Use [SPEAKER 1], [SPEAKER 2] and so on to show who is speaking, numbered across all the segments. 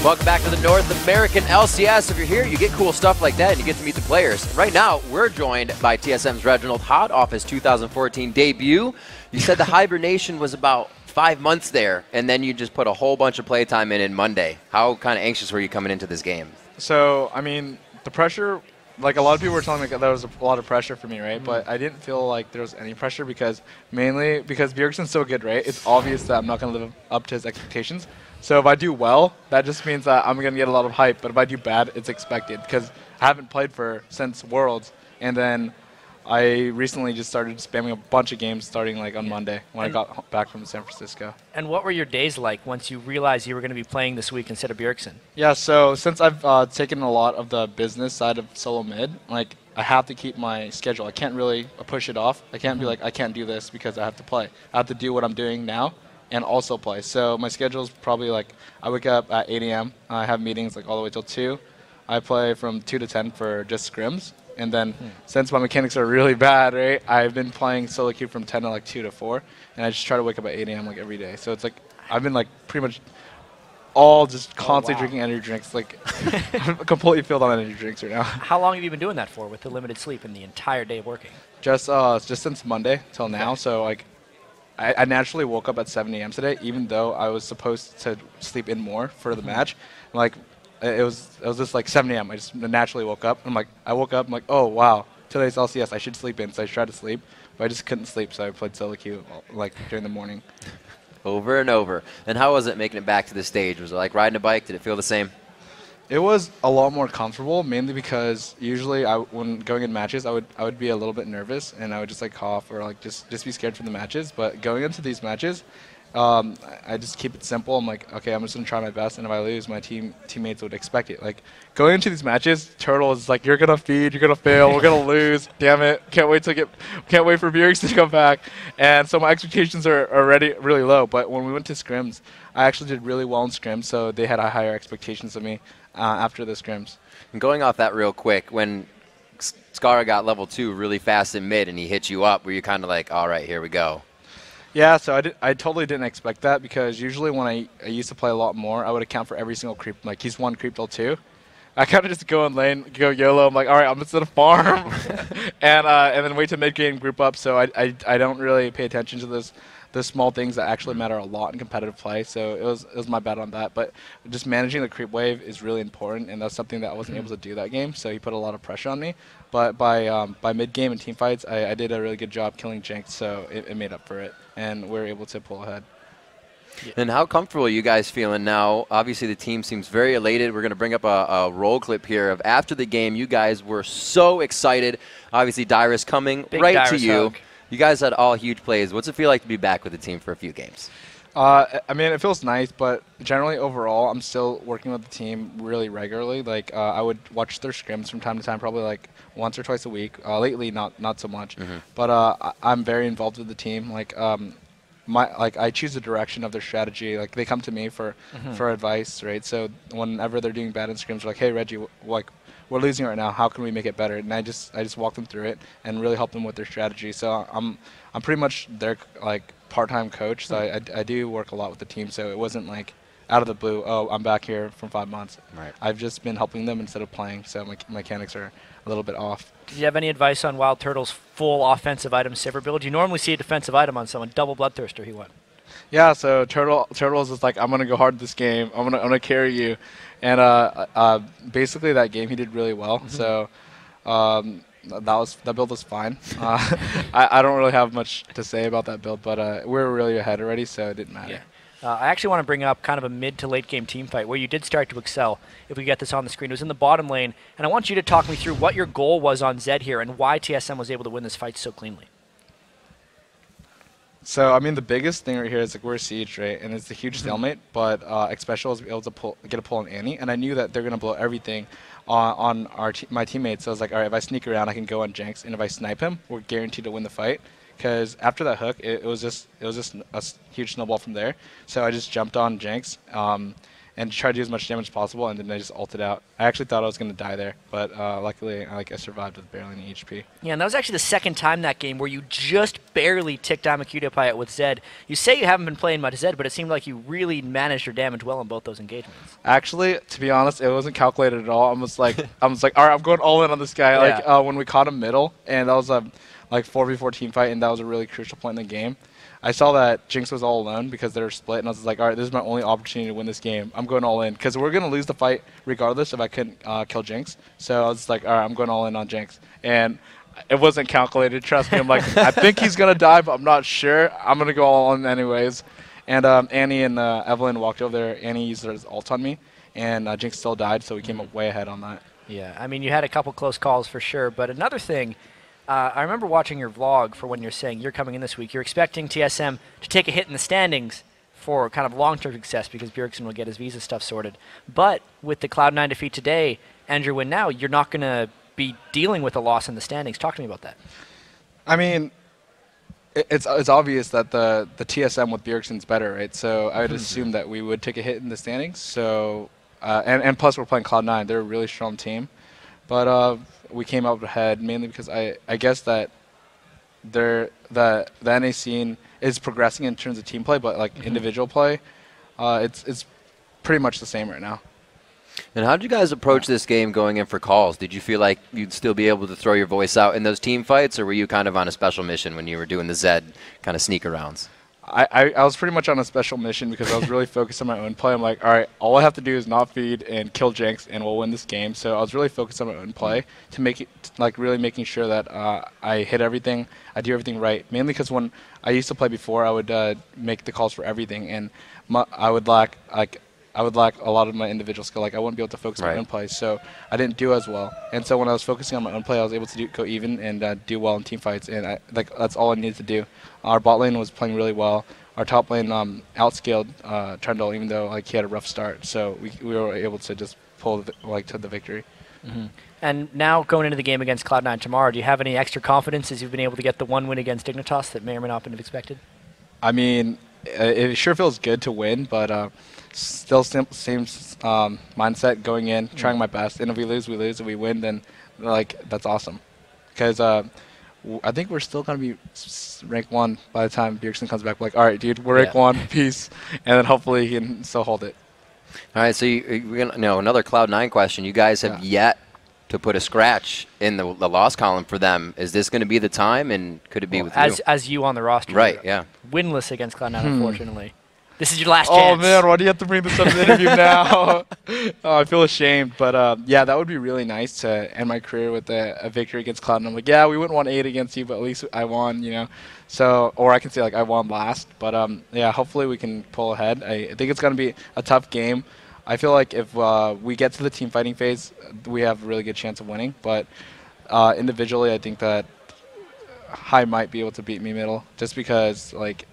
[SPEAKER 1] Welcome back to the North American LCS. If you're here, you get cool stuff like that and you get to meet the players. Right now, we're joined by TSM's Reginald, hot off his 2014 debut. You said the hibernation was about 5 months there, and then you just put a whole bunch of playtime in Monday. How kind of anxious were you coming into this game?
[SPEAKER 2] So, I mean, the pressure, like a lot of people were telling me that there was a lot of pressure for me, right? But I didn't feel like there was any pressure mainly because Bjergsen's so good, right? It's obvious that I'm not going to live up to his expectations. So if I do well, that just means that I'm going to get a lot of hype. But if I do bad, it's expected because I haven't played since Worlds. And then I recently just started spamming a bunch of games starting like on Monday when I got back from San Francisco.
[SPEAKER 3] And what were your days like once you realized you were going to be playing this week instead of Bjergsen?
[SPEAKER 2] Yeah, so since I've taken a lot of the business side of Solomid, like I have to keep my schedule. I can't really push it off. I can't be like, I can't do this because I have to play. I have to do what I'm doing now and also play. So my schedule is probably like I wake up at 8 a.m. I have meetings like all the way till 2. I play from 2 to 10 for just scrims. And then since my mechanics are really bad, right, I've been playing solo queue from 10 to like 2 to 4. And I just try to wake up at 8 a.m. like every day. So it's like I've been like pretty much all just constantly drinking energy drinks. Like I'm completely filled on energy drinks right now.
[SPEAKER 3] How long have you been doing that for with the limited sleep and the entire day working?
[SPEAKER 2] Just since Monday till now. So like I naturally woke up at 7 a.m. today, even though I was supposed to sleep in more for the match. Like it was just like 7 a.m. I just naturally woke up. I woke up. I'm like, oh wow, today's LCS. I should sleep in. So I tried to sleep, but I just couldn't sleep. So I played solo queue like during the morning.
[SPEAKER 1] Over and over. And how was it making it back to the stage? Was it like riding a bike? Did it feel the same?
[SPEAKER 2] It was a lot more comfortable, mainly because usually when going in matches, I would be a little bit nervous and I would just like cough or like just be scared for the matches. But going into these matches, I just keep it simple. I'm like, okay, I'm just gonna try my best, and if I lose, my teammates would expect it. Like going into these matches, Turtle is like, you're gonna feed, you're gonna fail, we're gonna lose. Damn it! Can't wait for Bjergsen to come back. And so my expectations are already really low. But when we went to scrims, I actually did really well in scrims, so they had higher expectations of me after the scrims.
[SPEAKER 1] And going off that real quick, when Skara got level 2 really fast in mid and he hit you up, were you kind of like, all right, here we go?
[SPEAKER 2] Yeah, so I totally didn't expect that because usually when I used to play a lot more, I would account for every single creep. Like he's 1 creep till 2. I kind of just go in lane, go YOLO. I'm like, all right, I'm just gonna farm, and then wait to mid game group up. So I don't really pay attention to the small things that actually matter a lot in competitive play. So it was my bad on that. But just managing the creep wave is really important, and that's something that I wasn't able to do that game. So he put a lot of pressure on me. But by mid game and team fights, I did a really good job killing Jinx, so it made up for it, and we were able to pull ahead.
[SPEAKER 1] Yeah. And how comfortable are you guys feeling now? Obviously, the team seems very elated. We're going to bring up a roll clip here of after the game. You guys were so excited. Obviously, Dyrus coming
[SPEAKER 3] Big
[SPEAKER 1] right
[SPEAKER 3] Dyrus
[SPEAKER 1] to you.
[SPEAKER 3] hug.
[SPEAKER 1] You guys had all huge plays. What's it feel like to be back with the team for a few games?
[SPEAKER 2] I mean, it feels nice, but generally overall, I'm still working with the team really regularly. Like I would watch their scrims from time to time, probably like once or twice a week. Lately, not so much. But I'm very involved with the team. Like I choose the direction of their strategy. Like they come to me for advice, right? So whenever they're doing bad in scrims, they're like, hey Reggie, like we're losing right now. How can we make it better? And I just walk them through it and really help them with their strategy. So I'm pretty much their like part-time coach. So I do work a lot with the team. So it wasn't like out of the blue, oh, I'm back here from 5 months.
[SPEAKER 1] Right.
[SPEAKER 2] I've just been helping them instead of playing. So my mechanics are a little bit off.
[SPEAKER 3] Do you have any advice on Wild Turtle's full offensive item Sivir build? You normally see a defensive item on someone. Double Bloodthirster, he won. Yeah,
[SPEAKER 2] so Turtle's is like, I'm gonna go hard this game. I'm gonna carry you, and basically that game he did really well. So that build was fine. I don't really have much to say about that build, but we're really ahead already, so it didn't matter.
[SPEAKER 3] Yeah. I actually want to bring up kind of a mid to late game team fight where you did start to excel. If we get this on the screen, it was in the bottom lane, and I want you to talk me through what your goal was on Zed here and why TSM was able to win this fight so cleanly.
[SPEAKER 2] So I mean, the biggest thing right here is like we're Siege, right, and it's a huge stalemate. But Xpecial was able to get a pull on Annie, and I knew that they're gonna blow everything on my teammates. So I was like, all right, if I sneak around, I can go on Jinx, and if I snipe him, we're guaranteed to win the fight. Because after that hook, it was just a huge snowball from there. So I just jumped on Jinx, and try to do as much damage as possible, and then I just ulted out. I actually thought I was going to die there, but luckily I survived with barely any HP.
[SPEAKER 3] Yeah, and that was actually the second time that game where you just barely ticked down a QDPI with Zed. You say you haven't been playing much Zed, but it seemed like you really managed your damage well in both those engagements.
[SPEAKER 2] Actually, to be honest, it wasn't calculated at all. I was like, all right, I'm going all in on this guy.
[SPEAKER 3] Yeah.
[SPEAKER 2] Like when we caught him middle, and that was a like 4v4 team fight, and that was a really crucial point in the game. I saw that Jinx was all alone because they were split, and I was like, all right, this is my only opportunity to win this game. I'm going all in because we're going to lose the fight regardless if I couldn't kill Jinx. So I was like, all right, I'm going all in on Jinx. And it wasn't calculated. Trust me. I'm like, I think he's going to die, but I'm not sure. I'm going to go all in anyways. And Annie and Evelyn walked over there. Annie used her ult on me, and Jinx still died, so we came up way ahead on that.
[SPEAKER 3] Yeah, I mean, you had a couple close calls for sure, but another thing, I remember watching your vlog for when you're saying you're coming in this week. You're expecting TSM to take a hit in the standings for kind of long-term success because Bjergsen will get his visa stuff sorted. But with the Cloud9 defeat today and your win now, you're not going to be dealing with a loss in the standings. Talk to me about that.
[SPEAKER 2] I mean, it's obvious that the TSM with Bjergsen's better, right? So I would assume that we would take a hit in the standings. So and plus we're playing Cloud9. They're a really strong team. But we came up ahead mainly because I guess that the NA scene is progressing in terms of team play, but like individual play, it's pretty much the same right now.
[SPEAKER 1] And how did you guys approach this game going in for calls? Did you feel like you'd still be able to throw your voice out in those team fights, or were you kind of on a special mission when you were doing the Zed kind of sneak arounds?
[SPEAKER 2] I was pretty much on a special mission because I was really focused on my own play. I'm like, all right, all I have to do is not feed and kill Jinx, and we'll win this game. So I was really focused on my own play to make it, like, really making sure that I hit everything, I do everything right. Mainly because when I used to play before, I would make the calls for everything, and I would lack a lot of my individual skill. Like I wouldn't be able to focus on my own play, so I didn't do as well. And so when I was focusing on my own play, I was able to go even and do well in team fights. And that's all I needed to do. Our bot lane was playing really well. Our top lane outscaled Trundle, even though like he had a rough start. So we were able to just pull to the victory.
[SPEAKER 3] And now going into the game against Cloud9 tomorrow, do you have any extra confidence as you've been able to get the one win against Dignitas that may or may not have been expected?
[SPEAKER 2] I mean, it sure feels good to win, but still same mindset going in, trying my best. And if we lose, we lose. If we win, then like that's awesome. Because I think we're still going to be rank 1 by the time Bjergsen comes back. Like, all right, dude, we're rank 1, peace. And then hopefully he can still hold it.
[SPEAKER 1] All right, so we're gonna another Cloud9 question. You guys have yet to put a scratch in the loss column for them. Is this going to be the time, and could it be with you?
[SPEAKER 3] As you on the roster.
[SPEAKER 1] Right, yeah.
[SPEAKER 3] Winless against Cloud9, unfortunately. This is your last chance.
[SPEAKER 2] Oh, man, why do you have to bring this up in the interview now? Oh, I feel ashamed. But, yeah, that would be really nice to end my career with a victory against Cloud9. I'm like, yeah, we wouldn't want 8 against you, but at least I won, you know. So, or I can say, like, I won last. But, yeah, hopefully we can pull ahead. I think it's going to be a tough game. I feel like if we get to the team fighting phase, we have a really good chance of winning. But individually, I think that High might be able to beat me middle just because, like,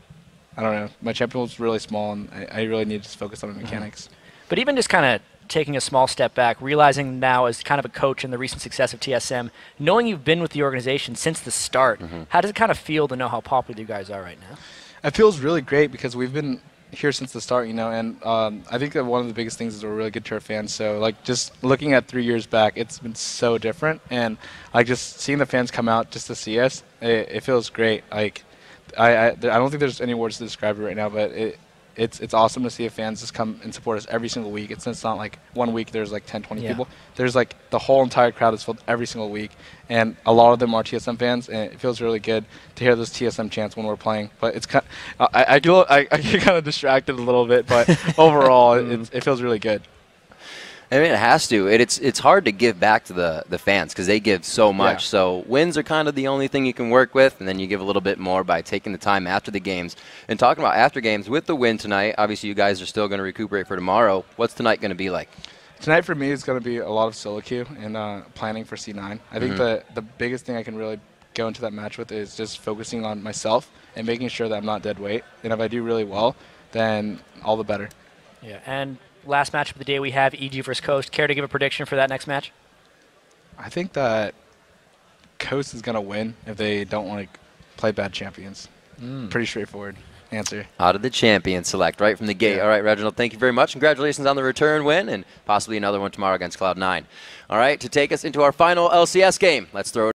[SPEAKER 2] I don't know. My champion was really small, and I really need to focus on the mechanics.
[SPEAKER 3] But even just kind of taking a small step back, realizing now as kind of a coach in the recent success of TSM, knowing you've been with the organization since the start, how does it kind of feel to know how popular you guys are right now?
[SPEAKER 2] It feels really great because we've been here since the start, you know, and I think that one of the biggest things is we're really good to our fans. So, like, just looking at 3 years back, it's been so different, and like just seeing the fans come out just to see us, it feels great. Like, I don't think there's any words to describe it right now, but it's awesome to see the fans just come and support us every single week. It's not like 1 week there's like 10, 20 people. There's like the whole entire crowd is filled every single week, and a lot of them are TSM fans, and it feels really good to hear those TSM chants when we're playing. But it's kind I get kind of distracted a little bit, but overall it feels really good.
[SPEAKER 1] I mean, it has to. It's hard to give back to the fans because they give so much.
[SPEAKER 2] Yeah.
[SPEAKER 1] So wins are kind of the only thing you can work with, and then you give a little bit more by taking the time after the games. And talking about after games, with the win tonight, obviously you guys are still going to recuperate for tomorrow. What's tonight going to be like?
[SPEAKER 2] Tonight for me is going to be a lot of solo queue and planning for C9. I think the biggest thing I can really go into that match with is just focusing on myself and making sure that I'm not dead weight. And if I do really well, then all the better.
[SPEAKER 3] Yeah, and last match of the day we have EG versus Coast. Care to give a prediction for that next match?
[SPEAKER 2] I think that Coast is going to win if they don't play bad champions. Pretty straightforward. answer.
[SPEAKER 1] How did the champion select right from the gate?
[SPEAKER 2] Yeah.
[SPEAKER 1] All right, Reginald, thank you very much. Congratulations on the return win and possibly another one tomorrow against Cloud9. All right, to take us into our final LCS game, let's throw it